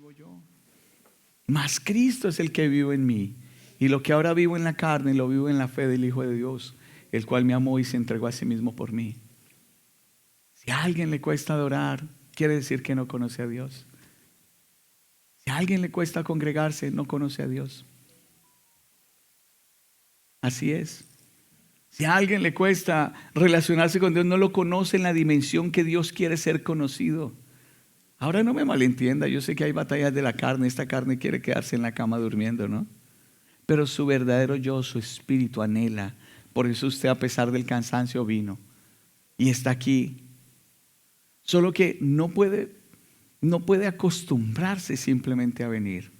vivo yo, mas Cristo es el que vive en mí. Y lo que ahora vivo en la carne, lo vivo en la fe del Hijo de Dios, el cual me amó y se entregó a sí mismo por mí. Si a alguien le cuesta adorar, quiere decir que no conoce a Dios. Si a alguien le cuesta congregarse, no conoce a Dios. Así es. Si a alguien le cuesta relacionarse con Dios, no lo conoce en la dimensión que Dios quiere ser conocido. Ahora no me malentienda, yo sé que hay batallas de la carne, esta carne quiere quedarse en la cama durmiendo, ¿no? Pero su verdadero yo, su espíritu anhela. Por eso usted, a pesar del cansancio, vino y está aquí. Solo que no puede acostumbrarse simplemente a venir.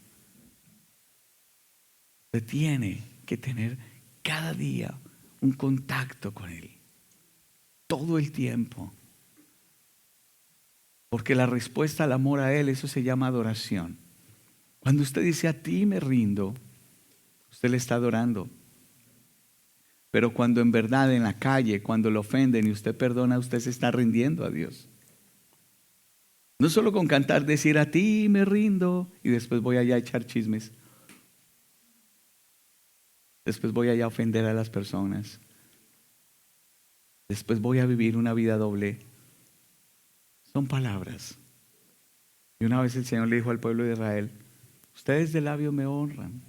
Usted tiene que tener cada día un contacto con Él, todo el tiempo. Porque la respuesta al amor a Él, eso se llama adoración. Cuando usted dice a ti me rindo, usted le está adorando. Pero cuando en verdad en la calle, cuando lo ofenden y usted perdona, usted se está rindiendo a Dios. No solo con cantar, decir a ti me rindo y después voy allá a echar chismes. Después voy allá a ofender a las personas. Después voy a vivir una vida doble. Son palabras. Y una vez el Señor le dijo al pueblo de Israel: ustedes de labio me honran,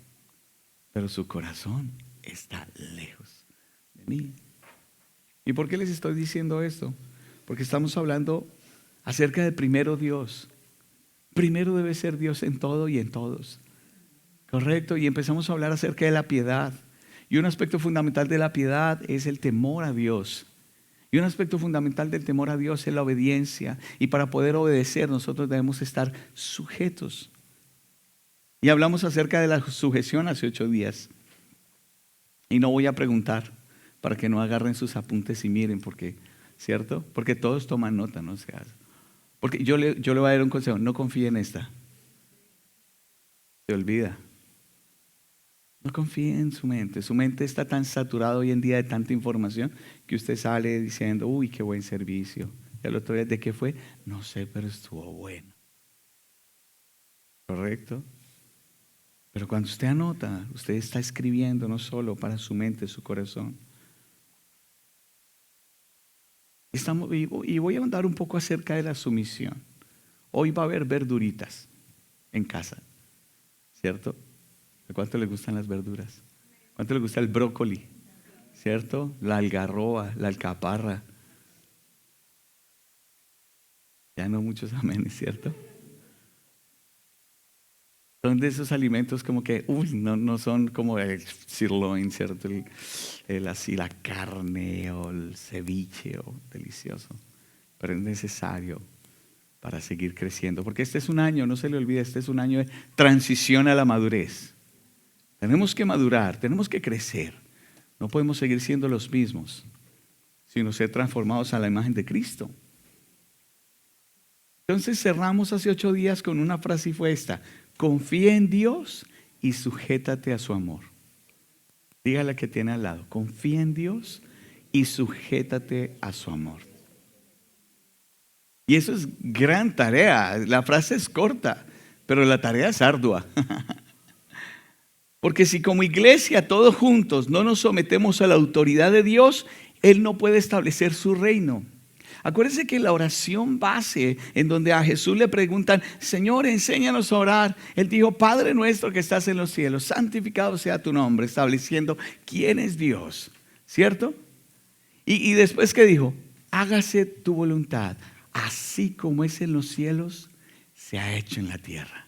pero su corazón está lejos de mí. ¿Y por qué les estoy diciendo esto? Porque estamos hablando acerca de primero Dios. Primero debe ser Dios en todo y en todos. ¿Correcto? Y empezamos a hablar acerca de la piedad. Y un aspecto fundamental de la piedad es el temor a Dios. Y un aspecto fundamental del temor a Dios es la obediencia. Y para poder obedecer nosotros debemos estar sujetos. Y hablamos acerca de la sujeción hace 8 días. Y no voy a preguntar para que no agarren sus apuntes y miren, porque, ¿cierto? Porque todos toman nota, ¿no? Porque yo le voy a dar un consejo: no confíe en esta. Se olvida. No confíe en su mente. Su mente está tan saturada hoy en día de tanta información que usted sale diciendo: uy, qué buen servicio. Y al otro día, ¿de qué fue? No sé, pero estuvo bueno. ¿Correcto? Pero cuando usted anota, usted está escribiendo no solo para su mente, su corazón. Y voy a hablar un poco acerca de la sumisión. Hoy va a haber verduritas en casa, ¿cierto? ¿A cuánto le gustan las verduras? ¿Cuánto le gusta el brócoli? ¿Cierto? La algarroba, la alcaparra. Ya no muchos amenes, ¿cierto? Son de esos alimentos como que, no son como el sirloin, ¿cierto? Así la carne o el ceviche, delicioso. Pero es necesario para seguir creciendo. Porque este es un año, no se le olvide, este es un año de transición a la madurez. Tenemos que madurar, tenemos que crecer. No podemos seguir siendo los mismos, sino ser transformados a la imagen de Cristo. Entonces cerramos hace 8 días con una frase y fue esta: confía en Dios y sujétate a su amor. Dígale que tiene al lado: confía en Dios y sujétate a su amor. Y eso es gran tarea. La frase es corta, pero la tarea es ardua. Porque si como iglesia todos juntos no nos sometemos a la autoridad de Dios, Él no puede establecer su reino. Acuérdense que la oración base, en donde a Jesús le preguntan: Señor, enséñanos a orar, Él dijo: Padre nuestro que estás en los cielos, santificado sea tu nombre, estableciendo quién es Dios, ¿cierto? Y después, ¿qué dijo? Hágase tu voluntad, así como es en los cielos, se ha hecho en la tierra.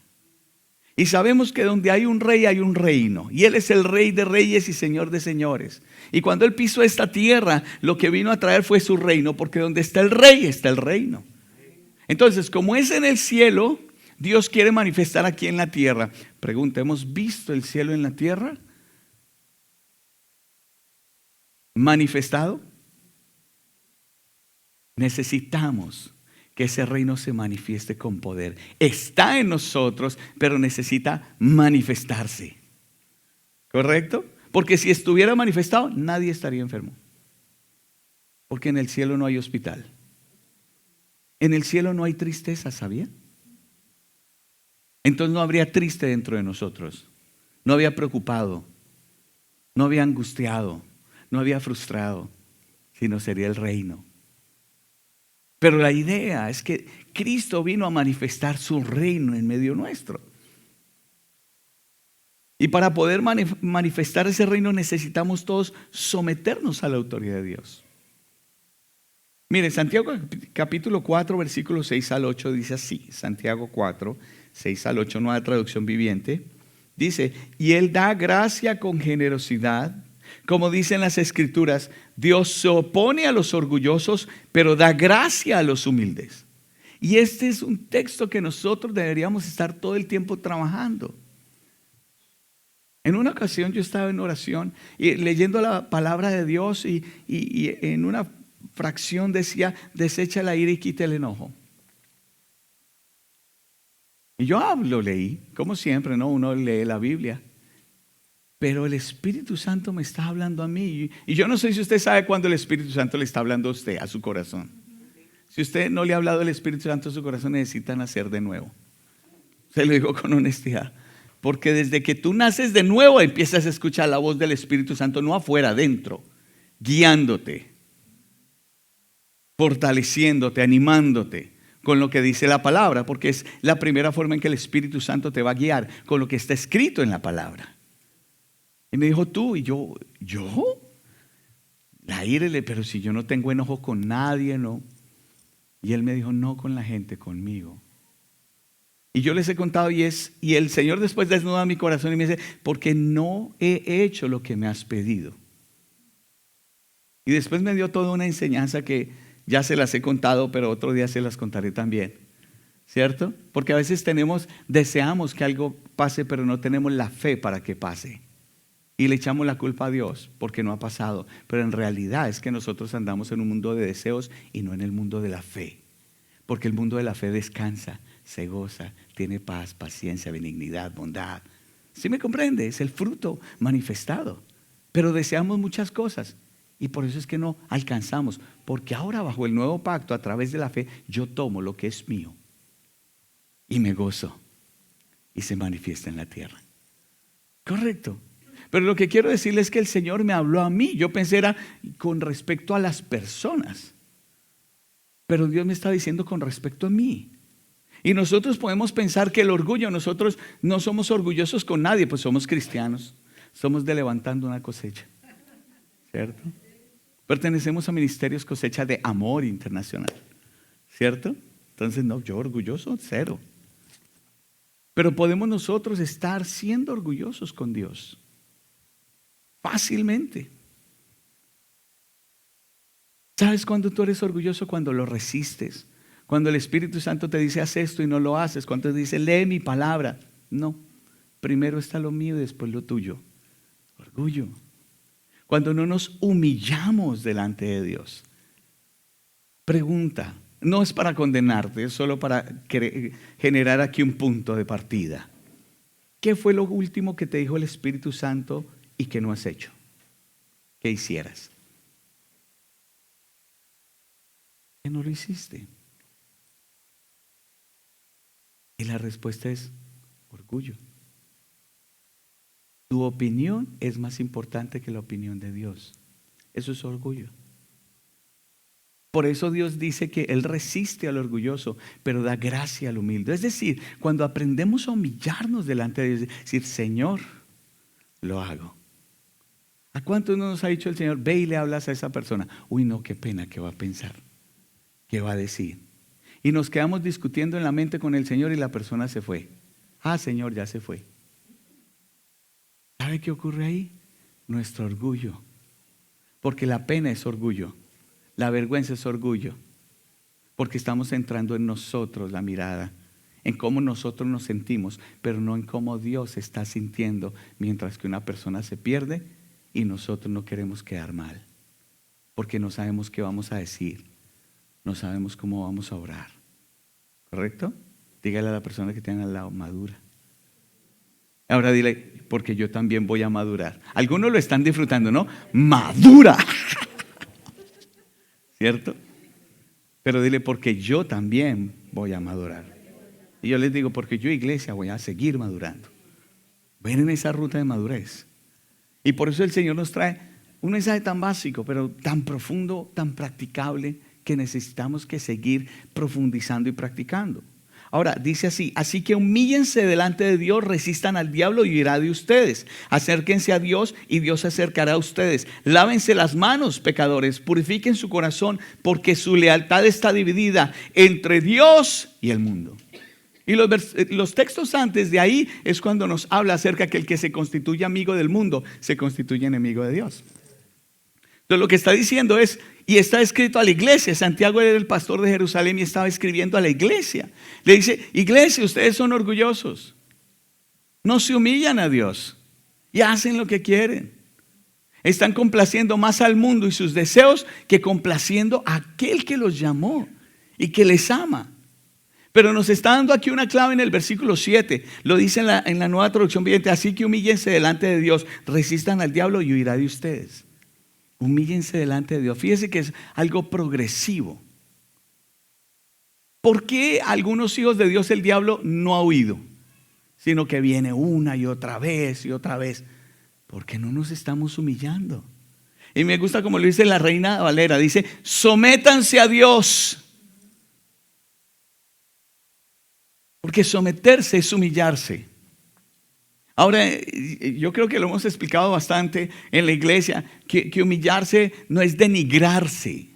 Y sabemos que donde hay un rey hay un reino, y Él es el Rey de reyes y Señor de señores. Y cuando Él pisó esta tierra, lo que vino a traer fue su reino, porque donde está el rey está el reino. Entonces, como es en el cielo, Dios quiere manifestar aquí en la tierra. Pregunta: ¿hemos visto el cielo en la tierra manifestado? Necesitamos que ese reino se manifieste con poder. Está en nosotros, pero necesita manifestarse. ¿Correcto? Porque si estuviera manifestado, nadie estaría enfermo. Porque en el cielo no hay hospital. En el cielo no hay tristeza, ¿sabía? Entonces no habría triste dentro de nosotros, no había preocupado, no había angustiado, no había frustrado, sino sería el reino. Pero la idea es que Cristo vino a manifestar su reino en medio nuestro. Y para poder manifestar ese reino necesitamos todos someternos a la autoridad de Dios. Mire, Santiago capítulo 4, versículos 6 al 8 dice así. Santiago 4, 6 al 8, nueva traducción viviente. Dice, y Él da gracia con generosidad. Como dicen las Escrituras, Dios se opone a los orgullosos, pero da gracia a los humildes. Y este es un texto que nosotros deberíamos estar todo el tiempo trabajando. En una ocasión yo estaba en oración y leyendo la palabra de Dios y en una fracción decía, desecha la ira y quita el enojo. Y yo lo leí, como siempre, ¿no? Uno lee la Biblia. Pero el Espíritu Santo me está hablando a mí. Y yo no sé si usted sabe cuándo el Espíritu Santo le está hablando a usted, a su corazón. Si usted no le ha hablado el Espíritu Santo a su corazón, necesita nacer de nuevo. Se lo digo con honestidad. Porque desde que tú naces de nuevo empiezas a escuchar la voz del Espíritu Santo, no afuera, adentro, guiándote, fortaleciéndote, animándote con lo que dice la palabra, porque es la primera forma en que el Espíritu Santo te va a guiar, con lo que está escrito en la palabra. Y me dijo tú, y yo, la ira, pero si yo no tengo enojo con nadie, no. Y él me dijo, no con la gente, conmigo. Y yo les he contado y el Señor después desnuda mi corazón y me dice, porque no he hecho lo que me has pedido. Y después me dio toda una enseñanza que ya se las he contado, pero otro día se las contaré también. ¿Cierto? Porque a veces deseamos que algo pase, pero no tenemos la fe para que pase. Y le echamos la culpa a Dios porque no ha pasado. Pero en realidad es que nosotros andamos en un mundo de deseos y no en el mundo de la fe. Porque el mundo de la fe descansa, se goza, tiene paz, paciencia, benignidad, bondad. ¿Sí me comprende? Es el fruto manifestado. Pero deseamos muchas cosas y por eso es que no alcanzamos. Porque ahora bajo el nuevo pacto, a través de la fe, yo tomo lo que es mío y me gozo y se manifiesta en la tierra. Correcto. Pero lo que quiero decirles es que el Señor me habló a mí. Yo pensé era con respecto a las personas. Pero Dios me está diciendo con respecto a mí. Y nosotros podemos pensar que el orgullo, nosotros no somos orgullosos con nadie, pues somos cristianos. Somos de Levantando una Cosecha. ¿Cierto? Pertenecemos a Ministerios Cosecha de Amor Internacional. ¿Cierto? Entonces, no, yo orgulloso, cero. Pero podemos nosotros estar siendo orgullosos con Dios. Fácilmente. ¿Sabes cuándo tú eres orgulloso? Cuando lo resistes. Cuando el Espíritu Santo te dice haz esto y no lo haces. Cuando te dice lee mi palabra. No, primero está lo mío y después lo tuyo. Orgullo. Cuando no nos humillamos delante de Dios. Pregunta, no es para condenarte, es solo para generar aquí un punto de partida. ¿Qué fue lo último que te dijo el Espíritu Santo y que no has hecho? ¿Qué hicieras? ¿Qué no lo hiciste? Y la respuesta es orgullo. Tu opinión es más importante que la opinión de Dios. Eso es orgullo. Por eso Dios dice que Él resiste al orgulloso, pero da gracia al humilde. Es decir, cuando aprendemos a humillarnos delante de Dios, decir, Señor, lo hago. ¿A cuántos no nos ha dicho el Señor, ve y le hablas a esa persona? Uy, no, qué pena, ¿qué va a pensar? ¿Qué va a decir? Y nos quedamos discutiendo en la mente con el Señor y la persona se fue. Ah, Señor, ya se fue. ¿Sabe qué ocurre ahí? Nuestro orgullo. Porque la pena es orgullo. La vergüenza es orgullo. Porque estamos entrando en nosotros la mirada. En cómo nosotros nos sentimos, pero no en cómo Dios está sintiendo. Mientras que una persona se pierde y nosotros no queremos quedar mal. Porque no sabemos qué vamos a decir. No sabemos cómo vamos a orar. ¿Correcto? Dígale a la persona que tiene al lado, madura. Ahora dile, porque yo también voy a madurar. Algunos lo están disfrutando, ¿no? ¡Madura! ¿Cierto? Pero dile, porque yo también voy a madurar. Y yo les digo, porque yo, iglesia, voy a seguir madurando. Ven en esa ruta de madurez. Y por eso el Señor nos trae un mensaje tan básico, pero tan profundo, tan practicable, que necesitamos que seguir profundizando y practicando. Ahora, dice así: así que humíllense delante de Dios, resistan al diablo y huirá de ustedes. Acérquense a Dios y Dios se acercará a ustedes. Lávense las manos, pecadores, purifiquen su corazón, porque su lealtad está dividida entre Dios y el mundo. Y los textos antes de ahí es cuando nos habla acerca que el que se constituye amigo del mundo se constituye enemigo de Dios. Entonces lo que está diciendo es, y está escrito a la iglesia. Santiago era el pastor de Jerusalén y estaba escribiendo a la iglesia. Le dice: iglesia, ustedes son orgullosos, no se humillan a Dios y hacen lo que quieren. Están complaciendo más al mundo y sus deseos que complaciendo a aquel que los llamó y que les ama. Pero nos está dando aquí una clave en el versículo 7. Lo dice en la Nueva Traducción Viviente: así que humíllense delante de Dios, resistan al diablo y huirá de ustedes. Humíllense delante de Dios. Fíjense que es algo progresivo. ¿Por qué algunos hijos de Dios el diablo no ha huido? Sino que viene una y otra vez y otra vez. Porque no nos estamos humillando. Y me gusta como lo dice la Reina Valera. Dice: sométanse a Dios. Porque someterse es humillarse. Ahora, yo creo que lo hemos explicado bastante en la iglesia, que humillarse no es denigrarse.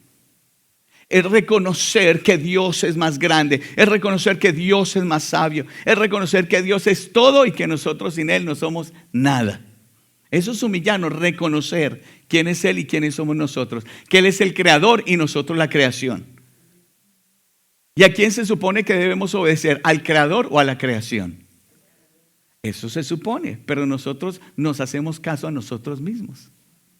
Es reconocer que Dios es más grande, es reconocer que Dios es más sabio, es reconocer que Dios es todo y que nosotros sin Él no somos nada. Eso es humillarnos, reconocer quién es Él y quiénes somos nosotros, que Él es el creador y nosotros la creación. ¿Y a quién se supone que debemos obedecer? ¿Al creador o a la creación? Eso se supone, pero nosotros nos hacemos caso a nosotros mismos.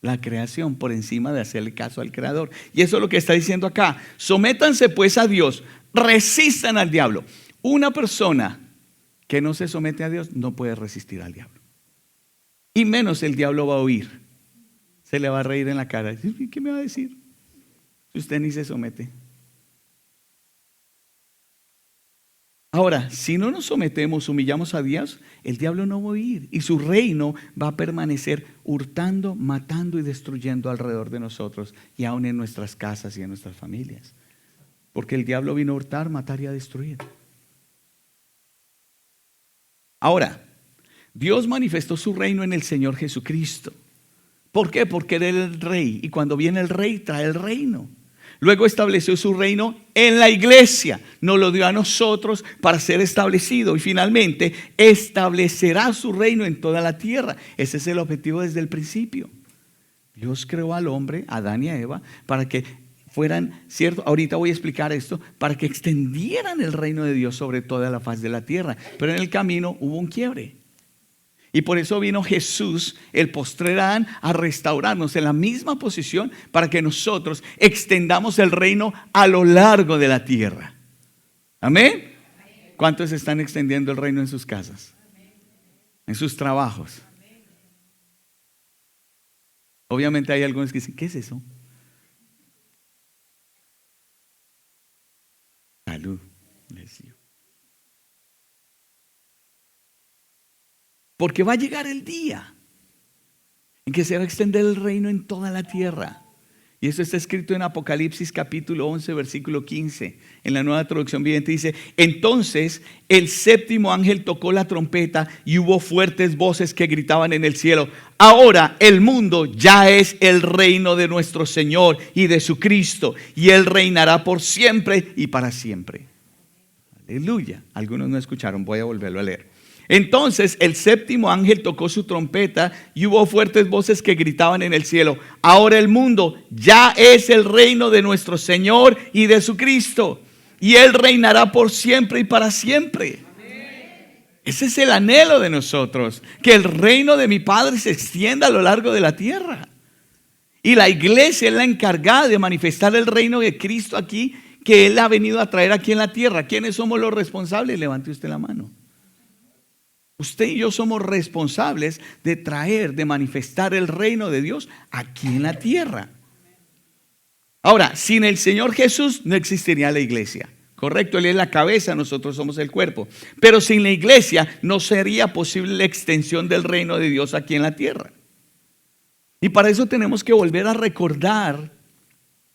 La creación por encima de hacerle caso al creador. Y eso es lo que está diciendo acá. Sométanse pues a Dios, resistan al diablo. Una persona que no se somete a Dios no puede resistir al diablo. Y menos el diablo va a huir. Se le va a reír en la cara. ¿Qué me va a decir? Si usted ni se somete. Ahora, si no nos sometemos, humillamos a Dios, el diablo no va a huir y su reino va a permanecer hurtando, matando y destruyendo alrededor de nosotros y aún en nuestras casas y en nuestras familias. Porque el diablo vino a hurtar, matar y a destruir. Ahora, Dios manifestó su reino en el Señor Jesucristo. ¿Por qué? Porque Él era el rey y cuando viene el rey trae el reino. Luego estableció su reino en la iglesia, nos lo dio a nosotros para ser establecido y finalmente establecerá su reino en toda la tierra. Ese es el objetivo desde el principio. Dios creó al hombre, a Adán y a Eva, para que fueran, ¿cierto? Ahorita voy a explicar esto, para que extendieran el reino de Dios sobre toda la faz de la tierra. Pero en el camino hubo un quiebre. Y por eso vino Jesús, el postrer Adán, a restaurarnos en la misma posición para que nosotros extendamos el reino a lo largo de la tierra. ¿Amén? ¿Cuántos están extendiendo el reino en sus casas? En sus trabajos. Obviamente hay algunos que dicen: ¿qué es eso? Salud, les digo. Porque va a llegar el día en que se va a extender el reino en toda la tierra. Y eso está escrito en Apocalipsis capítulo 11, versículo 15. En la Nueva Traducción Viviente dice: entonces el séptimo ángel tocó la trompeta y hubo fuertes voces que gritaban en el cielo: ahora el mundo ya es el reino de nuestro Señor y de su Cristo, y Él reinará por siempre y para siempre. Aleluya. Algunos no escucharon, voy a volverlo a leer. Entonces el séptimo ángel tocó su trompeta y hubo fuertes voces que gritaban en el cielo: ahora el mundo ya es el reino de nuestro Señor y de su Cristo, y Él reinará por siempre y para siempre. Ese es el anhelo de nosotros, que el reino de mi Padre se extienda a lo largo de la tierra. Y la iglesia es la encargada de manifestar el reino de Cristo aquí, que Él ha venido a traer aquí en la tierra. ¿Quiénes somos los responsables? Levante usted la mano. Usted y yo somos responsables de traer, de manifestar el reino de Dios aquí en la tierra. Ahora, sin el Señor Jesús no existiría la iglesia. correcto, Él es la cabeza, nosotros somos el cuerpo. Pero sin la iglesia no sería posible la extensión del reino de Dios aquí en la tierra. Y para eso tenemos que volver a recordar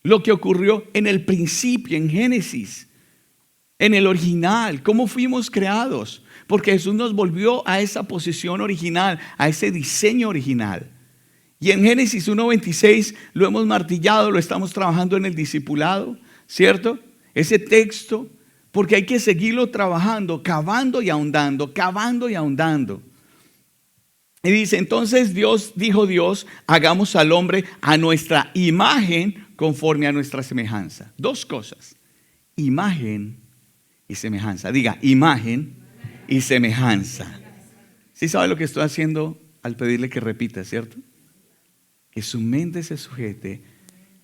lo que ocurrió en el principio, en Génesis, en el original, cómo fuimos creados. Porque Jesús nos volvió a esa posición original, a ese diseño original. Y en Génesis 1:26 lo hemos martillado, lo estamos trabajando en el discipulado, ¿cierto? Ese texto, porque hay que seguirlo trabajando, cavando y ahondando, cavando y ahondando. Y dice, entonces dijo Dios, hagamos al hombre a nuestra imagen conforme a nuestra semejanza. Dos cosas, imagen y semejanza. Diga, imagen y semejanza. ¿Sí sabe lo que estoy haciendo al pedirle que repita, cierto? Que su mente se sujete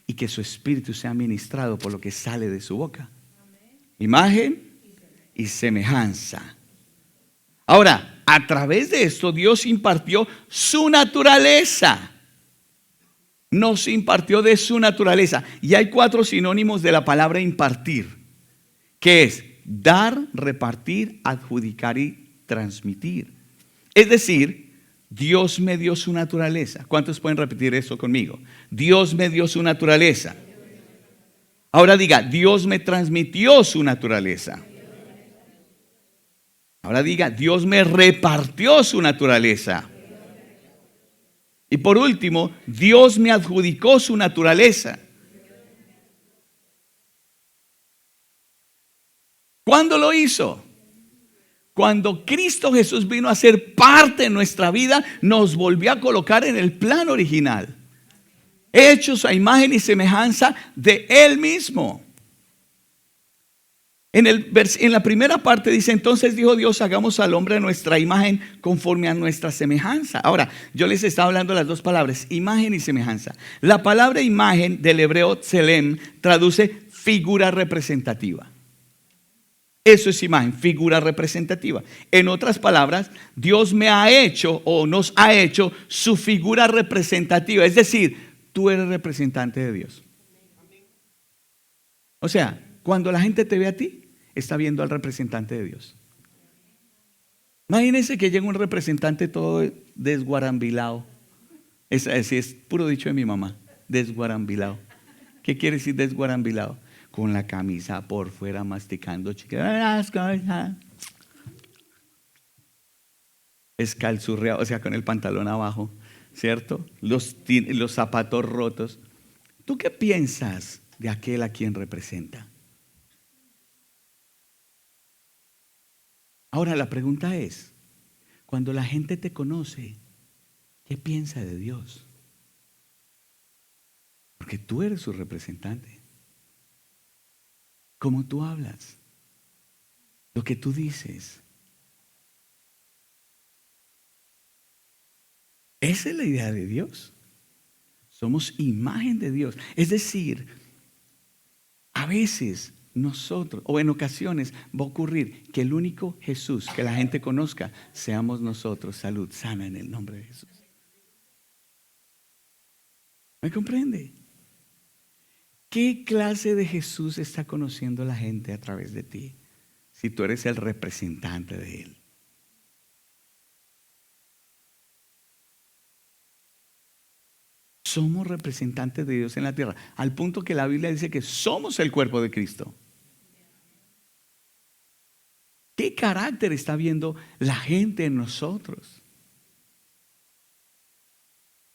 y que su espíritu sea ministrado por lo que sale de su boca. Imagen y semejanza. Ahora, a través de esto Dios impartió su naturaleza. Nos impartió de su naturaleza. Y hay 4 sinónimos de la palabra impartir, que es dar, repartir, adjudicar y transmitir. Es decir, Dios me dio su naturaleza. ¿Cuántos pueden repetir eso conmigo? Dios me dio su naturaleza. Ahora diga, Dios me transmitió su naturaleza. Ahora diga, Dios me repartió su naturaleza. Y por último, Dios me adjudicó su naturaleza. ¿Cuándo lo hizo? Cuando Cristo Jesús vino a ser parte de nuestra vida, nos volvió a colocar en el plan original, hechos a imagen y semejanza de Él mismo. En la primera parte dice, entonces dijo Dios, hagamos al hombre a nuestra imagen conforme a nuestra semejanza. Ahora, yo les estaba hablando de las dos palabras, imagen y semejanza. La palabra imagen del hebreo tselem traduce figura representativa. Eso es imagen, figura representativa. En otras palabras, Dios me ha hecho o nos ha hecho su figura representativa. Es decir, tú eres representante de Dios. O sea, cuando la gente te ve a ti, está viendo al representante de Dios. Imagínense que llega un representante todo desguarambilado. Es puro dicho de mi mamá, desguarambilado. ¿Qué quiere decir desguarambilado? Con la camisa por fuera masticando escalzurreado, o sea, con el pantalón abajo, ¿cierto? Los zapatos rotos. ¿Tú qué piensas de aquel a quien representa? Ahora la pregunta es, cuando la gente te conoce, ¿qué piensa de Dios? Porque tú eres su representante. Cómo tú hablas, lo que tú dices. Esa es la idea de Dios. Somos imagen de Dios. Es decir, a veces nosotros, o en ocasiones va a ocurrir que el único Jesús que la gente conozca seamos nosotros. Salud sana en el nombre de Jesús. ¿Me comprende? ¿Qué clase de Jesús está conociendo la gente a través de ti? Si tú eres el representante de Él. Somos representantes de Dios en la tierra, al punto que la Biblia dice que somos el cuerpo de Cristo. ¿Qué carácter está viendo la gente en nosotros?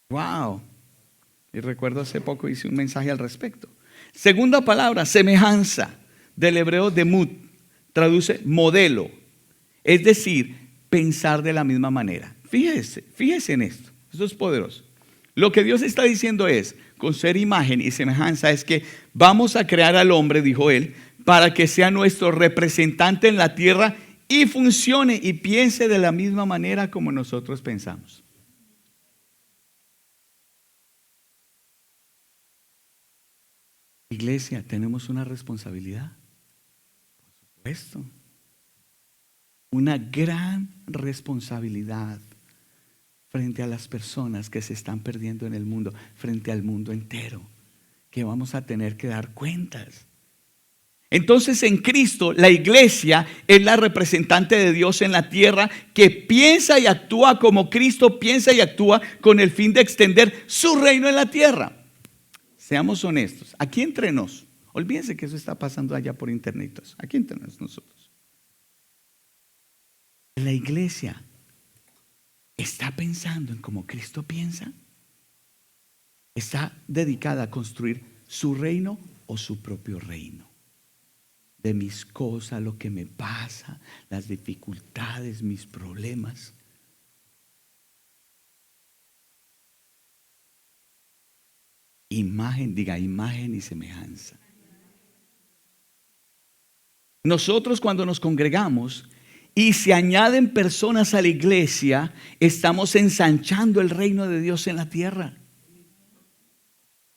Wow. Y recuerdo hace poco hice un mensaje al respecto. Segunda palabra, semejanza, del hebreo demut, traduce modelo, es decir, pensar de la misma manera. Fíjese en esto es poderoso. Lo que Dios está diciendo es, con ser imagen y semejanza, es que vamos a crear al hombre, dijo Él, para que sea nuestro representante en la tierra y funcione y piense de la misma manera como nosotros pensamos. Iglesia, tenemos una responsabilidad, por supuesto, una gran responsabilidad frente a las personas que se están perdiendo en el mundo, frente al mundo entero, que vamos a tener que dar cuentas. Entonces en Cristo la iglesia es la representante de Dios en la tierra que piensa y actúa como Cristo piensa y actúa con el fin de extender su reino en la tierra. Seamos honestos, aquí entre nos, olvídense que eso está pasando allá por internet, aquí entre nosotros. La iglesia está pensando en cómo Cristo piensa, está dedicada a construir su reino o su propio reino. De mis cosas, lo que me pasa, las dificultades, mis problemas. Imagen, diga imagen y semejanza. Nosotros cuando nos congregamos y se añaden personas a la iglesia, estamos ensanchando el reino de Dios en la tierra.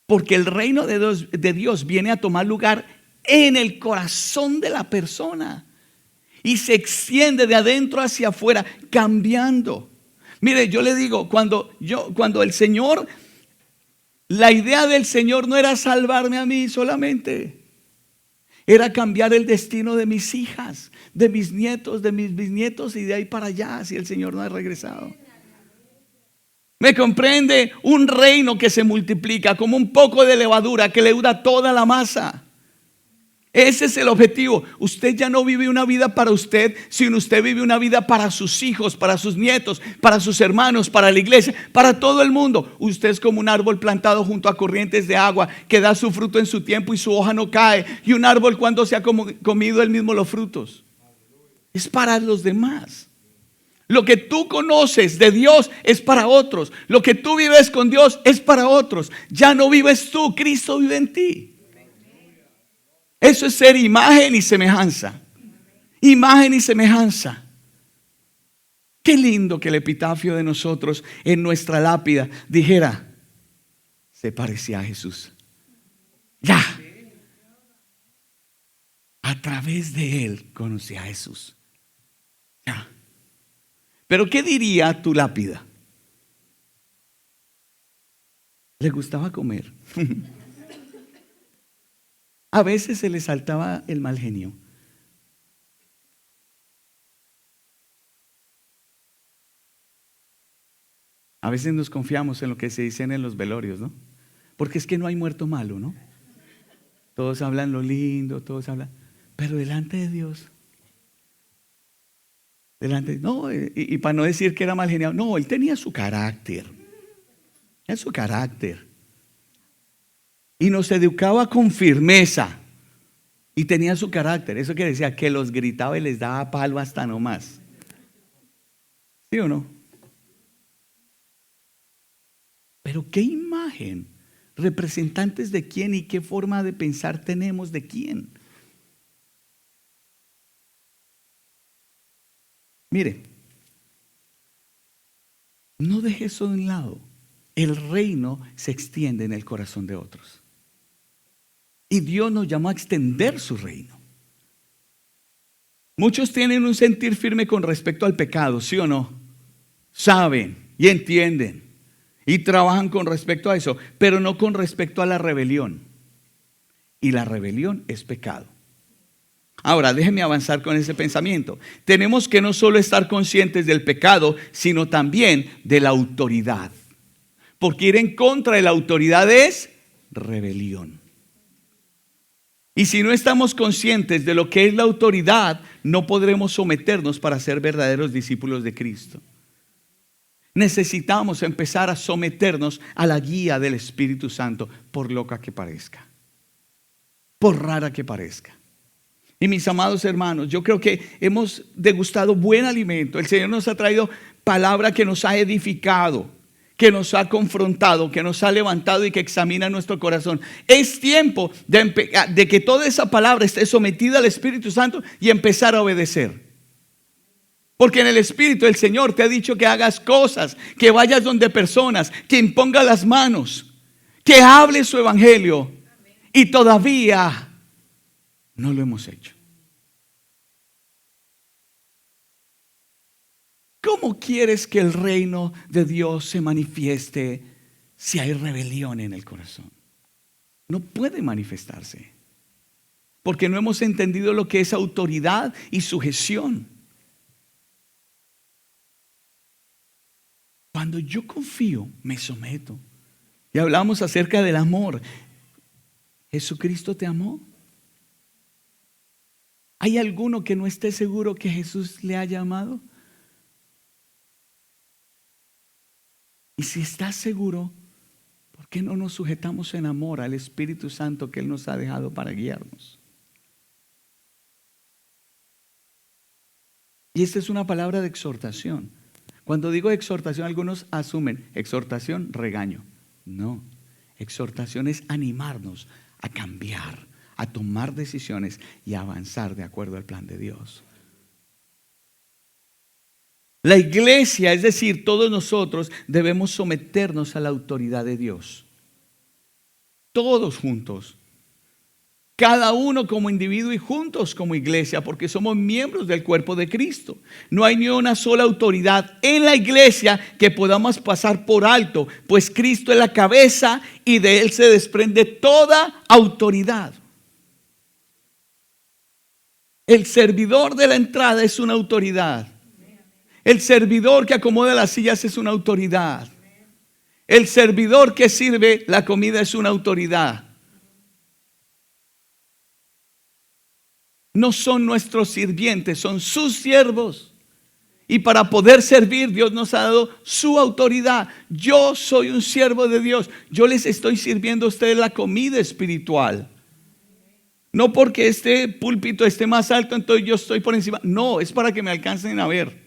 Porque el reino de Dios viene a tomar lugar en el corazón de la persona y se extiende de adentro hacia afuera, cambiando. Mire, yo le digo, cuando el Señor, la idea del Señor no era salvarme a mí solamente, era cambiar el destino de mis hijas, de mis nietos, de mis bisnietos y de ahí para allá, si el Señor no ha regresado. ¿Me comprende? Un reino que se multiplica como un poco de levadura que leuda toda la masa. Ese es el objetivo. Usted ya no vive una vida para usted, sino usted vive una vida para sus hijos, para sus nietos, para sus hermanos, para la iglesia, para todo el mundo. Usted es como un árbol plantado junto a corrientes de agua que da su fruto en su tiempo y su hoja no cae. Y un árbol cuando se ha comido él mismo los frutos. Es para los demás. Lo que tú conoces de Dios es para otros. Lo que tú vives con Dios es para otros. Ya no vives tú, Cristo vive en ti. Eso es ser imagen y semejanza. Imagen y semejanza. Qué lindo que el epitafio de nosotros en nuestra lápida dijera: se parecía a Jesús. Ya. A través de él conocí a Jesús. Ya. Pero ¿qué diría tu lápida? Le gustaba comer. A veces se le saltaba el mal genio. A veces nos confiamos en lo que se dicen en los velorios, ¿no? Porque es que no hay muerto malo, ¿no? Todos hablan lo lindo, todos hablan, pero delante de Dios, no, y para no decir que era mal geniado, no, él tenía su carácter. Era su carácter. Y nos educaba con firmeza. Y tenía su carácter. Eso que decía que los gritaba y les daba palo hasta no más. ¿Sí o no? Pero qué imagen, representantes de quién y qué forma de pensar tenemos de quién. Mire, no deje eso de un lado. El reino se extiende en el corazón de otros. Y Dios nos llamó a extender su reino. Muchos tienen un sentir firme con respecto al pecado, ¿sí o no? Saben y entienden y trabajan con respecto a eso, pero no con respecto a la rebelión. Y la rebelión es pecado. Ahora, déjenme avanzar con ese pensamiento. Tenemos que no solo estar conscientes del pecado, sino también de la autoridad. Porque ir en contra de la autoridad es rebelión. Y si no estamos conscientes de lo que es la autoridad, no podremos someternos para ser verdaderos discípulos de Cristo. Necesitamos empezar a someternos a la guía del Espíritu Santo, por loca que parezca, por rara que parezca. Y mis amados hermanos, yo creo que hemos degustado buen alimento. El Señor nos ha traído palabra que nos ha edificado, que nos ha confrontado, que nos ha levantado y que examina nuestro corazón. Es tiempo de que toda esa palabra esté sometida al Espíritu Santo y empezar a obedecer. Porque en el Espíritu el Señor te ha dicho que hagas cosas, que vayas donde personas, que impongas las manos, que hables su evangelio. Y todavía no lo hemos hecho. ¿Cómo quieres que el reino de Dios se manifieste si hay rebelión en el corazón? No puede manifestarse. porque no hemos entendido lo que es autoridad y sujeción. Cuando yo confío, me someto. Y hablamos acerca del amor. ¿Jesucristo te amó? ¿Hay alguno que no esté seguro que Jesús le haya amado? Y si estás seguro, ¿por qué no nos sujetamos en amor al Espíritu Santo que Él nos ha dejado para guiarnos? Y esta es una palabra de exhortación. Cuando digo exhortación, algunos asumen exhortación, regaño. No, exhortación es animarnos a cambiar, a tomar decisiones y a avanzar de acuerdo al plan de Dios. La iglesia, es decir, todos nosotros debemos someternos a la autoridad de Dios. Todos juntos. Cada uno como individuo y juntos como iglesia, porque somos miembros del cuerpo de Cristo. No hay ni una sola autoridad en la iglesia que podamos pasar por alto, pues Cristo es la cabeza y de Él se desprende toda autoridad. El servidor de la entrada es una autoridad. El servidor que acomoda las sillas es una autoridad. El servidor que sirve la comida es una autoridad. No son nuestros sirvientes, son sus siervos. Y para poder servir, Dios nos ha dado su autoridad. Yo soy un siervo de Dios. Yo les estoy sirviendo a ustedes la comida espiritual. No porque este púlpito esté más alto, entonces yo estoy por encima. No, es para que me alcancen a ver.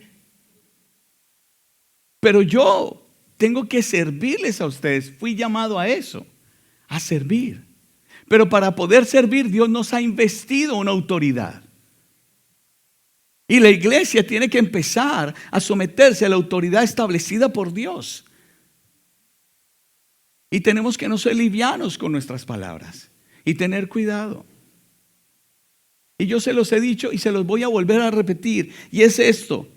Pero yo tengo que servirles a ustedes. Fui llamado a eso, a servir. Pero para poder servir, Dios nos ha investido una autoridad. Y la iglesia tiene que empezar a someterse a la autoridad establecida por Dios. Y tenemos que no ser livianos con nuestras palabras y tener cuidado. Y yo se los he dicho y se los voy a volver a repetir. Y es esto.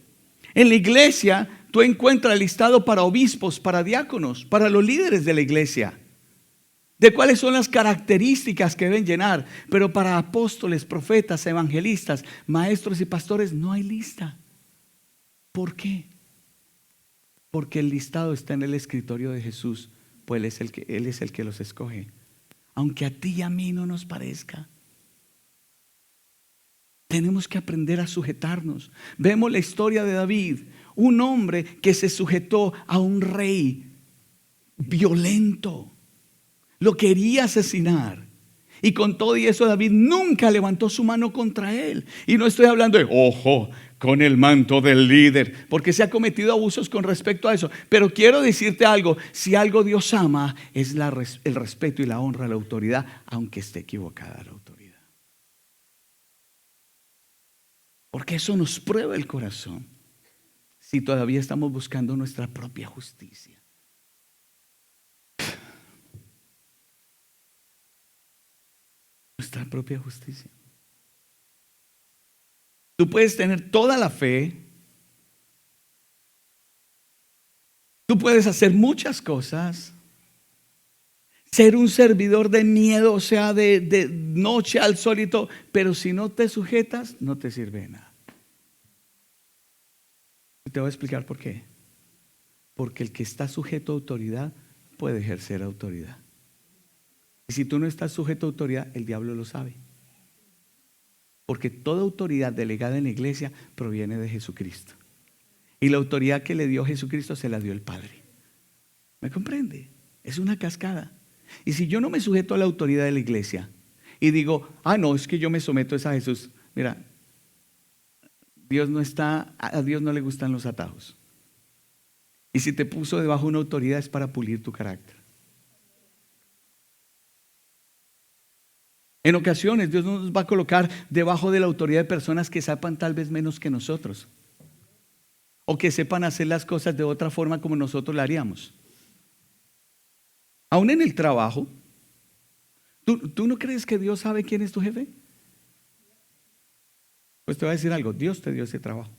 En la iglesia tú encuentras listado para obispos, para diáconos, para los líderes de la iglesia, de cuáles son las características que deben llenar. Pero para apóstoles, profetas, evangelistas, maestros y pastores no hay lista. ¿Por qué? Porque el listado está en el escritorio de Jesús, pues Él es el que los escoge, aunque a ti y a mí no nos parezca. Tenemos que aprender a sujetarnos. Vemos la historia de David, un hombre que se sujetó a un rey violento. Lo quería asesinar. Y con todo y eso David nunca levantó su mano contra él. Y no estoy hablando de ojo con el manto del líder, porque se ha cometido abusos con respecto a eso. Pero quiero decirte algo, si algo Dios ama es el respeto y la honra a la autoridad, aunque esté equivocada la autoridad. Porque eso nos prueba el corazón, si todavía estamos buscando nuestra propia justicia. Nuestra propia justicia. Tú puedes tener toda la fe. Tú puedes hacer muchas cosas. Ser un servidor de miedo, o sea, de noche al solito. Pero si no te sujetas, no te sirve de nada. Y te voy a explicar por qué. Porque el que está sujeto a autoridad puede ejercer autoridad. Y si tú no estás sujeto a autoridad, el diablo lo sabe. Porque toda autoridad delegada en la iglesia proviene de Jesucristo. Y la autoridad que le dio Jesucristo se la dio el Padre. ¿Me comprende? Es una cascada. Y si yo no me sujeto a la autoridad de la iglesia y digo, no, es que yo me someto a Jesús. Mira, a Dios no le gustan los atajos. Y si te puso debajo de una autoridad es para pulir tu carácter. En ocasiones Dios nos va a colocar debajo de la autoridad de personas que sepan tal vez menos que nosotros, o que sepan hacer las cosas de otra forma como nosotros la haríamos. Aún en el trabajo, ¿tú no crees que Dios sabe quién es tu jefe? Pues te voy a decir algo, Dios te dio ese trabajo.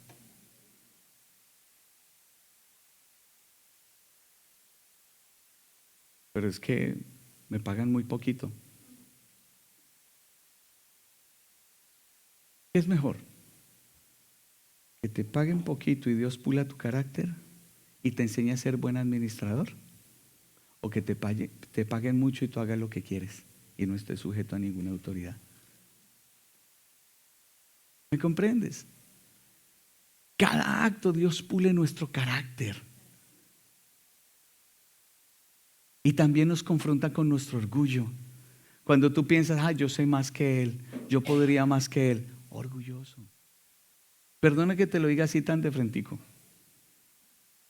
Pero es que me pagan muy poquito. ¿Qué es mejor? ¿Que te paguen poquito y Dios pula tu carácter y te enseñe a ser buen administrador? ¿O que te paguen mucho y tú hagas lo que quieres y no estés sujeto a ninguna autoridad? ¿Me comprendes? Cada acto Dios pule nuestro carácter. Y también nos confronta con nuestro orgullo. Cuando tú piensas, yo sé más que él, yo podría más que él, orgulloso. Perdona que te lo diga así tan de frentico.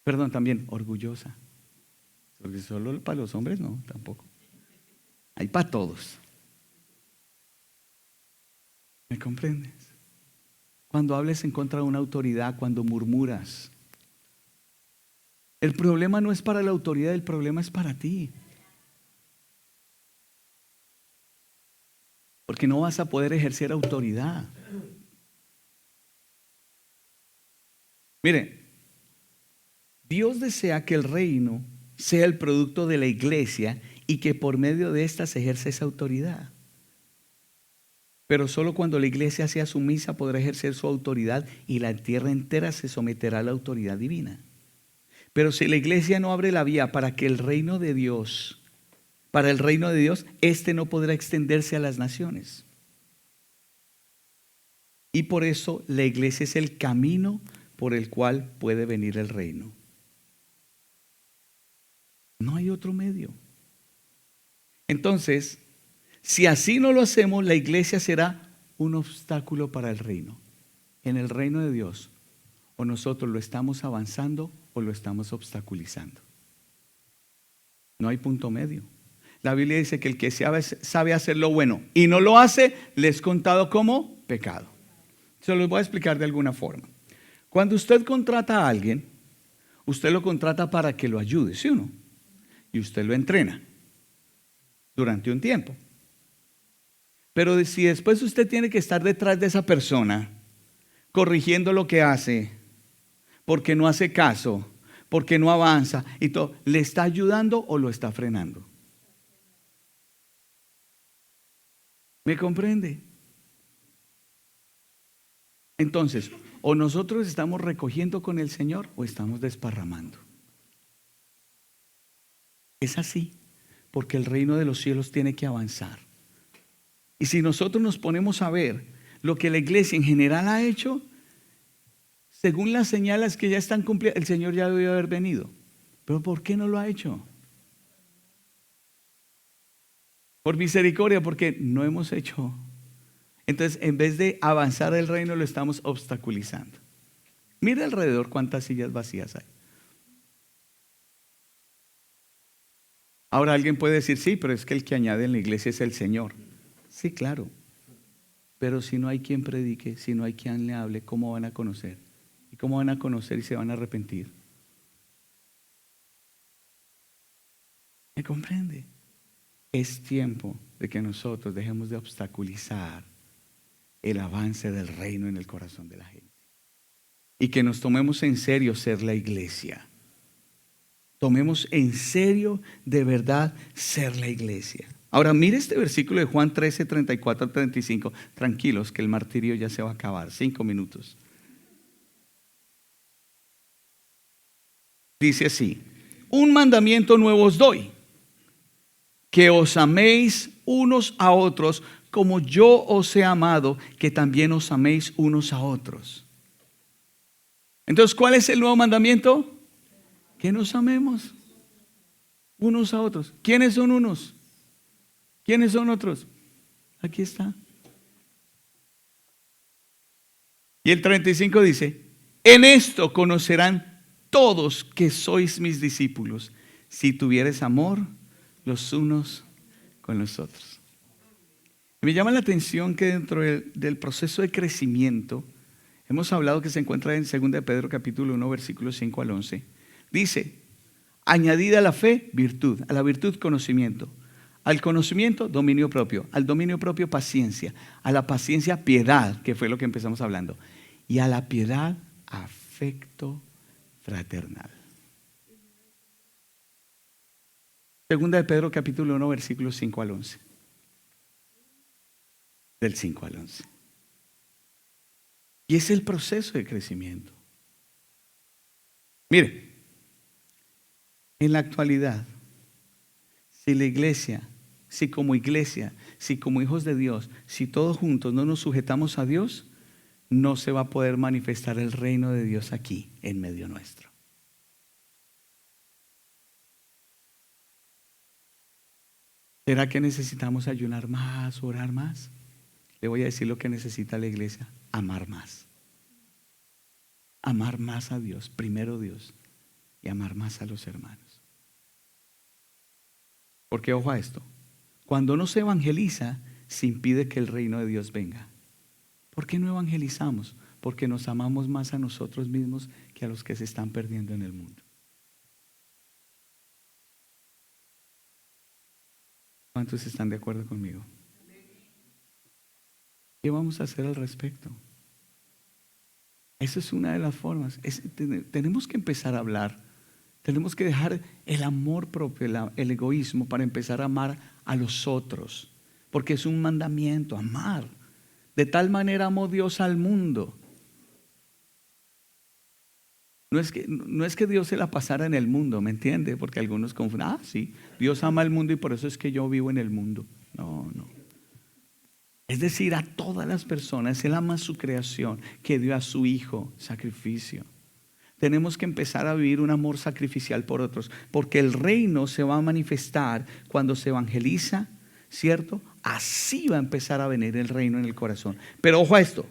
Perdón, también orgullosa. Porque solo para los hombres no, tampoco. Hay para todos. ¿Me comprendes? Cuando hables en contra de una autoridad, cuando murmuras, el problema no es para la autoridad, el problema es para ti. Porque no vas a poder ejercer autoridad. Mire, Dios desea que el reino sea el producto de la iglesia y que por medio de ésta se ejerza esa autoridad. Pero solo cuando la iglesia sea sumisa podrá ejercer su autoridad y la tierra entera se someterá a la autoridad divina. Pero si la iglesia no abre la vía para el reino de Dios, este no podrá extenderse a las naciones. Y por eso la iglesia es el camino por el cual puede venir el reino. No hay otro medio. Entonces, si así no lo hacemos, la iglesia será un obstáculo para el reino. En el reino de Dios, o nosotros lo estamos avanzando o lo estamos obstaculizando. No hay punto medio. La Biblia dice que el que sabe hacer lo bueno y no lo hace, le es contado como pecado. Se los voy a explicar de alguna forma. Cuando usted contrata a alguien, usted lo contrata para que lo ayude, ¿sí o no? Y usted lo entrena durante un tiempo. Pero si después usted tiene que estar detrás de esa persona, corrigiendo lo que hace, porque no hace caso, porque no avanza y todo, ¿le está ayudando o lo está frenando? ¿Me comprende? Entonces, o nosotros estamos recogiendo con el Señor o estamos desparramando. Es así, porque el reino de los cielos tiene que avanzar. Y si nosotros nos ponemos a ver lo que la iglesia en general ha hecho, según las señales que ya están cumplidas, el Señor ya debió haber venido. ¿Pero por qué no lo ha hecho? Por misericordia, porque no hemos hecho. Entonces, en vez de avanzar el reino, lo estamos obstaculizando. Mira alrededor cuántas sillas vacías hay. Ahora alguien puede decir, sí, pero es que el que añade en la iglesia es el Señor. Sí, claro. Pero si no hay quien predique, si no hay quien le hable, ¿cómo van a conocer? ¿Y cómo van a conocer y se van a arrepentir? ¿Me comprende? Es tiempo de que nosotros dejemos de obstaculizar el avance del reino en el corazón de la gente. Y que nos tomemos en serio ser la iglesia. Tomemos en serio de verdad ser la iglesia. Ahora mire este versículo de Juan 13, 34 al 35. Tranquilos que el martirio ya se va a acabar. 5 minutos. Dice así: un mandamiento nuevo os doy, que os améis unos a otros como yo os he amado, que también os améis unos a otros. Entonces, ¿cuál es el nuevo mandamiento? Que nos amemos unos a otros. ¿Quiénes son unos? ¿Quiénes son otros? Aquí está. Y el 35 dice: en esto conocerán todos que sois mis discípulos, si tuvieres amor los unos con los otros. Me llama la atención que dentro del proceso de crecimiento, hemos hablado que se encuentra en 2 de Pedro capítulo 1 versículos 5 al 11. Dice: añadida a la fe, virtud; a la virtud, conocimiento; al conocimiento, dominio propio; al dominio propio, paciencia; a la paciencia, piedad, que fue lo que empezamos hablando; y a la piedad, afecto fraternal. 2 de Pedro capítulo 1 versículos 5 al 11. Del 5 al 11. Y es el proceso de crecimiento. Mire, en la actualidad, si la iglesia, si como iglesia, si como hijos de Dios, si todos juntos no nos sujetamos a Dios, no se va a poder manifestar el reino de Dios aquí, en medio nuestro. ¿Será que necesitamos ayunar más, orar más? Le voy a decir lo que necesita la iglesia: amar más. Amar más a Dios, primero Dios, y amar más a los hermanos. Porque ojo a esto, cuando no se evangeliza, se impide que el reino de Dios venga. ¿Por qué no evangelizamos? Porque nos amamos más a nosotros mismos que a los que se están perdiendo en el mundo. ¿Cuántos están de acuerdo conmigo? ¿Qué vamos a hacer al respecto? Esa es una de las formas. Tenemos que empezar a hablar. Tenemos que dejar el amor propio, el egoísmo, para empezar a amar a los otros. Porque es un mandamiento, amar. De tal manera amó Dios al mundo. No es que Dios se la pasara en el mundo, ¿me entiende? Porque algunos confunden, sí, Dios ama al mundo y por eso es que yo vivo en el mundo. No. Es decir, a todas las personas, Él ama su creación, que dio a su Hijo sacrificio. Tenemos que empezar a vivir un amor sacrificial por otros, porque el reino se va a manifestar cuando se evangeliza, ¿cierto? Así va a empezar a venir el reino en el corazón. Pero ojo a esto,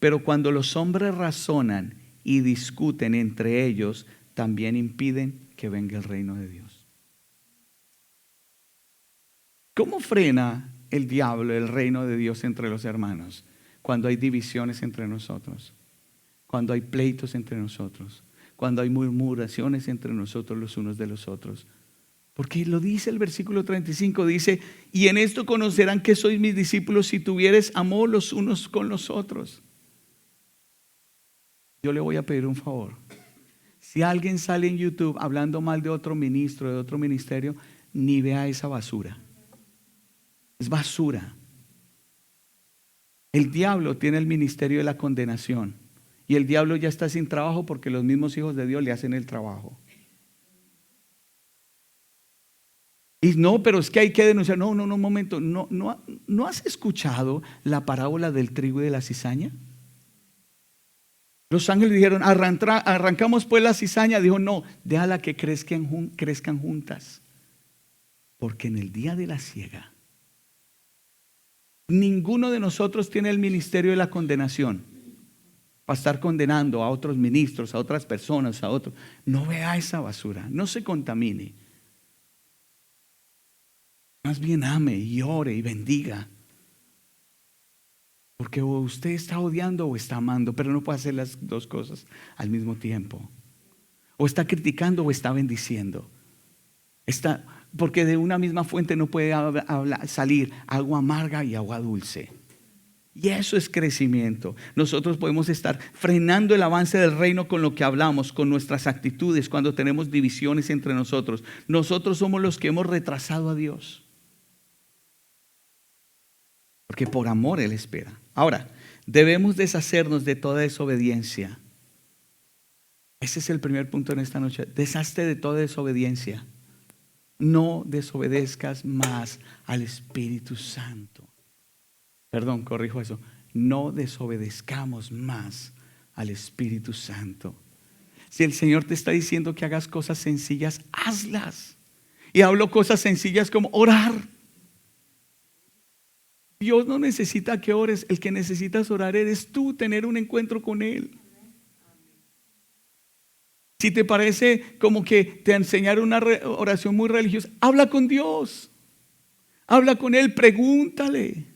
pero cuando los hombres razonan y discuten entre ellos, también impiden que venga el reino de Dios. ¿Cómo frena el diablo el reino de Dios entre los hermanos? Cuando hay divisiones entre nosotros, cuando hay pleitos entre nosotros, cuando hay murmuraciones entre nosotros los unos de los otros. Porque lo dice el versículo 35, dice: y en esto conocerán que sois mis discípulos si tuviereis amor los unos con los otros. Yo le voy a pedir un favor. Si alguien sale en YouTube hablando mal de otro ministro, de otro ministerio, ni vea esa basura. Es basura. El diablo tiene el ministerio de la condenación. Y el diablo ya está sin trabajo porque los mismos hijos de Dios le hacen el trabajo. Y no, pero es que hay que denunciar. No, un momento. ¿No has escuchado la parábola del trigo y de la cizaña? Los ángeles dijeron: arrancamos pues la cizaña. Dijo: no, déjala que crezcan juntas. Porque en el día de la siega, ninguno de nosotros tiene el ministerio de la condenación para estar condenando a otros ministros, a otras personas, a otros. No vea esa basura, no se contamine. Más bien ame y ore y bendiga. Porque o usted está odiando o está amando, pero no puede hacer las dos cosas al mismo tiempo. O está criticando o está bendiciendo. Porque de una misma fuente no puede salir agua amarga y agua dulce. Y eso es crecimiento. Nosotros podemos estar frenando el avance del reino con lo que hablamos, con nuestras actitudes, cuando tenemos divisiones entre nosotros. Nosotros somos los que hemos retrasado a Dios. Porque por amor Él espera. Ahora, debemos deshacernos de toda desobediencia. Ese es el primer punto en esta noche. Deshazte de toda desobediencia. No desobedezcas más al Espíritu Santo. Perdón, corrijo eso. No desobedezcamos más al Espíritu Santo. Si el Señor te está diciendo que hagas cosas sencillas, hazlas. Y hablo cosas sencillas como orar. Dios no necesita que ores. El que necesitas orar eres tú, tener un encuentro con Él. Si te parece como que te enseñaron una oración muy religiosa, habla con Dios. Habla con Él, pregúntale.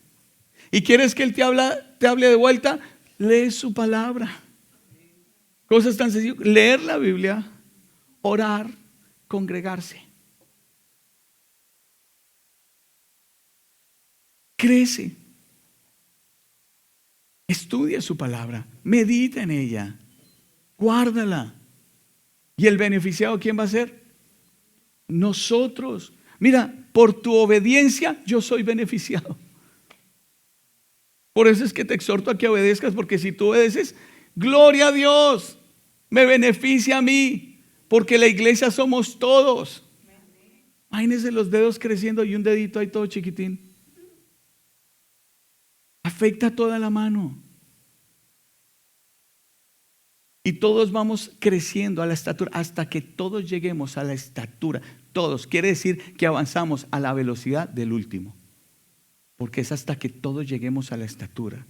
¿Y quieres que Él te hable de vuelta? Lee su palabra. Cosas tan sencillas: leer la Biblia, orar, congregarse. Crece. Estudia su palabra, medita en ella, guárdala. ¿Y el beneficiado quién va a ser? Nosotros. Mira, por tu obediencia yo soy beneficiado. Por eso es que te exhorto a que obedezcas, porque si tú obedeces, gloria a Dios, me beneficia a mí, porque la iglesia somos todos. Imagínense los dedos creciendo y un dedito ahí todo chiquitín. Afecta toda la mano. Y todos vamos creciendo a la estatura hasta que todos lleguemos a la estatura. Todos. Quiere decir que avanzamos a la velocidad del último. Porque es hasta que todos lleguemos a la estatura.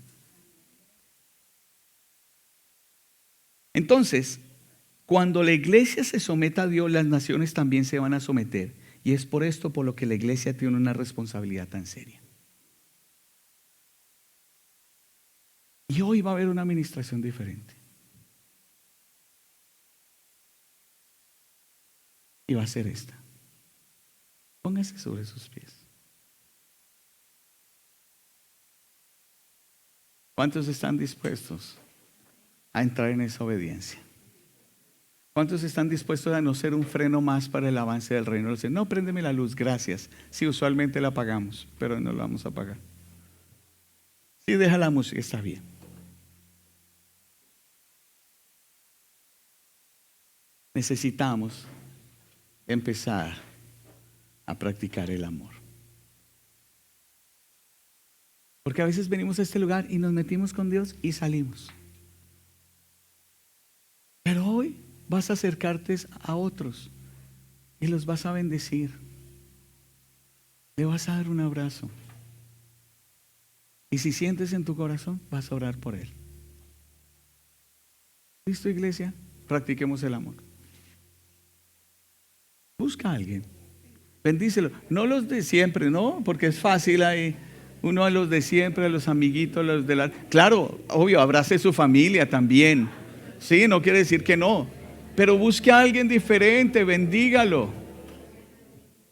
Entonces, cuando la iglesia se someta a Dios, las naciones también se van a someter. Y es por esto por lo que la iglesia tiene una responsabilidad tan seria. Y hoy va a haber una administración diferente. Y va a ser esta. Póngase sobre sus pies. ¿Cuántos están dispuestos a entrar en esa obediencia? ¿Cuántos están dispuestos a no ser un freno más para el avance del reino? No, préndeme la luz, gracias. Sí, usualmente la apagamos, pero no la vamos a apagar. Sí, deja la música, está bien. Necesitamos empezar a practicar el amor. Porque a veces venimos a este lugar y nos metimos con Dios y salimos. Pero hoy vas a acercarte a otros y los vas a bendecir. Le vas a dar un abrazo. Y si sientes en tu corazón, vas a orar por él. ¿Listo, iglesia? Practiquemos el amor. Busca a alguien. Bendícelo. No los de siempre, ¿no? Porque es fácil ahí. Uno a los de siempre, a los amiguitos, a los de la... Claro, obvio, abrace su familia también. Sí, no quiere decir que no. Pero busque a alguien diferente, bendígalo.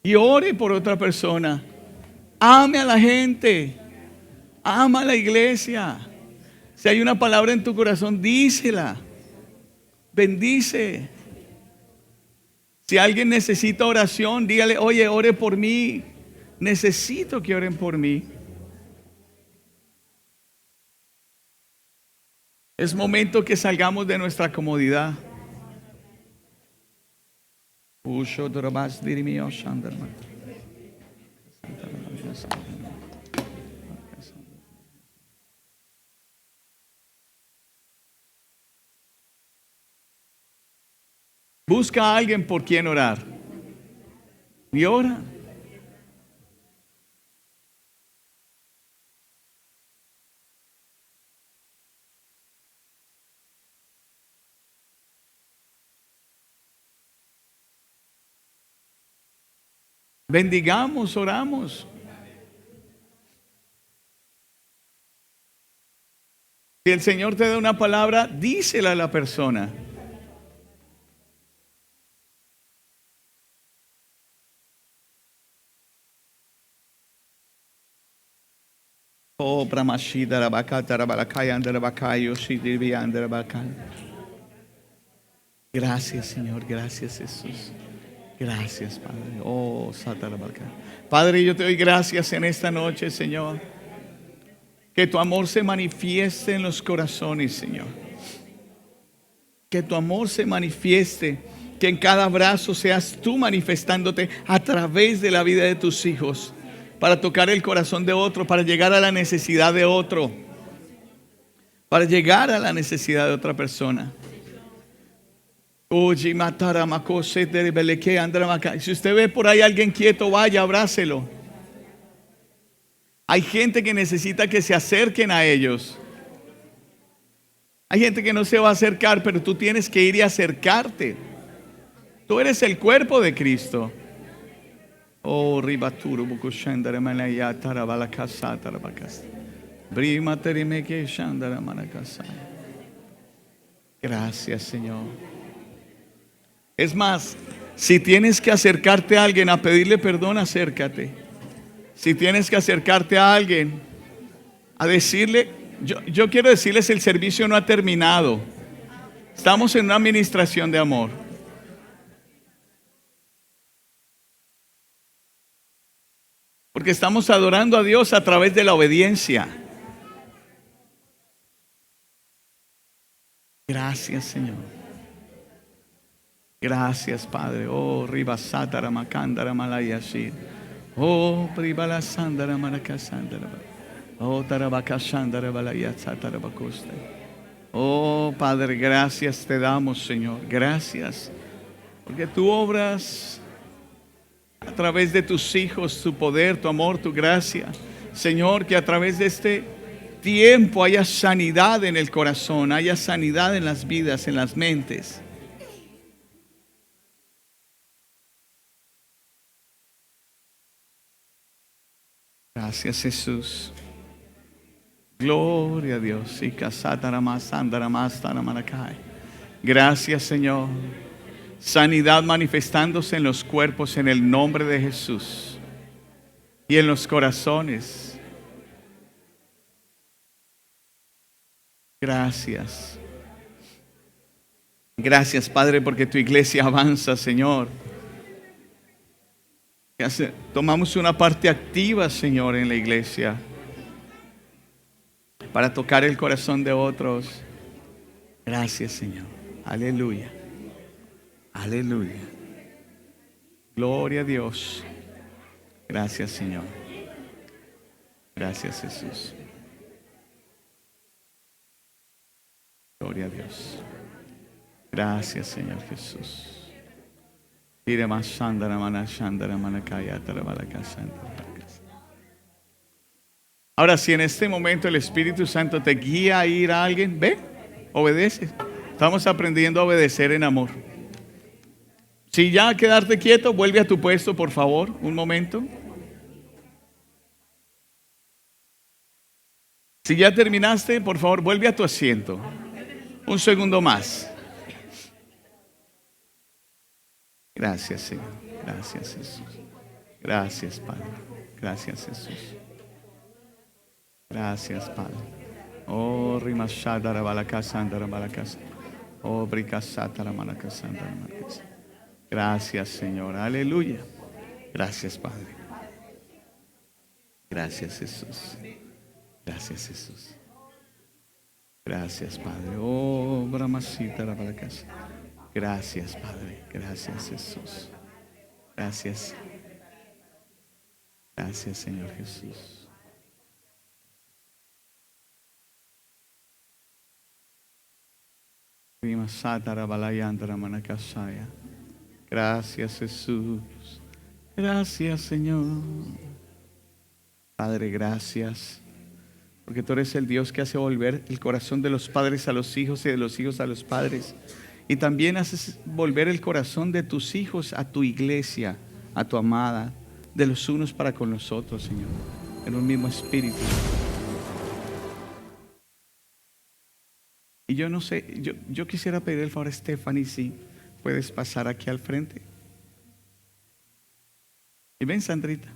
Y ore por otra persona. Ame a la gente. Ama a la iglesia. Si hay una palabra en tu corazón, dísela. Bendice. Si alguien necesita oración, dígale, oye, ore por mí. Necesito que oren por mí. Es momento que salgamos de nuestra comodidad. Busca a alguien por quien orar. Y ora. Bendigamos, oramos. Si el Señor te da una palabra, dísela a la persona. Oh, Brahmashida Rabakata Rabalakaya Andarabakayo Shidirvi Andarabakaya. Gracias, Señor, gracias, Jesús. Gracias, Padre. Oh, Satarabakaya. Padre, yo te doy gracias en esta noche, Señor. Que tu amor se manifieste en los corazones, Señor. Que tu amor se manifieste. Que en cada abrazo seas tú manifestándote a través de la vida de tus hijos. Para tocar el corazón de otro, para llegar a la necesidad de otro, para llegar a la necesidad de otra persona. Si usted ve por ahí a alguien quieto, vaya, abrácelo. Hay gente que necesita que se acerquen a ellos. Hay gente que no se va a acercar, pero tú tienes que ir y acercarte. Tú eres el cuerpo de Cristo. Oh, ribaturo bukushandara manaya tarabala kasata rabakas. Brima terimeke shandara manakasa. Gracias, Señor. Es más, si tienes que acercarte a alguien a pedirle perdón, acércate. Si tienes que acercarte a alguien a decirle, yo quiero decirles, el servicio no ha terminado. Estamos en una administración de amor. Porque estamos adorando a Dios a través de la obediencia. Gracias, Señor. Gracias, Padre. Oh, Ribasátara Macándara Malayashir. Oh, Pribala Sandara Maracasandara. Oh, Tarabacasandara Balayazatara Bacosta. Oh, Padre, gracias te damos, Señor. Gracias. Porque tú obras a través de tus hijos, tu poder, tu amor, tu gracia. Señor, que a través de este tiempo haya sanidad en el corazón, haya sanidad en las vidas, en las mentes. Gracias, Jesús. Gloria a Dios. Gracias, Señor. Sanidad manifestándose en los cuerpos en el nombre de Jesús y en los corazones. Gracias. Gracias, Padre, porque tu iglesia avanza, Señor. Tomamos una parte activa, Señor, en la iglesia para tocar el corazón de otros. Gracias, Señor. Aleluya. Aleluya. Gloria a Dios. Gracias, Señor. Gracias, Jesús. Gloria a Dios. Gracias, Señor Jesús. Ahora, si en este momento el Espíritu Santo te guía a ir a alguien, ve, obedece. Estamos aprendiendo a obedecer en amor. Si ya quedarte quieto, vuelve a tu puesto, por favor, un momento. Si ya terminaste, por favor, vuelve a tu asiento. Un segundo más. Gracias, Señor. Gracias, Jesús. Gracias, Padre. Gracias, Jesús. Gracias, Padre. Oh, Rimashadara Balakasandara Balakasa. Oh, Bricasatara Malakasandara Malakasa. Gracias, Señor. Aleluya. Gracias, Padre. Gracias, Jesús. Gracias, Jesús. Gracias, Padre. Oh, Brahmasita la Balakasa. Gracias, Padre. Gracias, Jesús. Gracias. Gracias, Señor Jesús. Gracias, Jesús. Gracias, Señor. Padre, gracias. Porque tú eres el Dios que hace volver el corazón de los padres a los hijos y de los hijos a los padres. Y también haces volver el corazón de tus hijos a tu iglesia, a tu amada, de los unos para con los otros, Señor, en un mismo espíritu. Y yo no sé, yo quisiera pedir el favor a Stephanie, si puedes pasar aquí al frente. Y ven, Sandrita.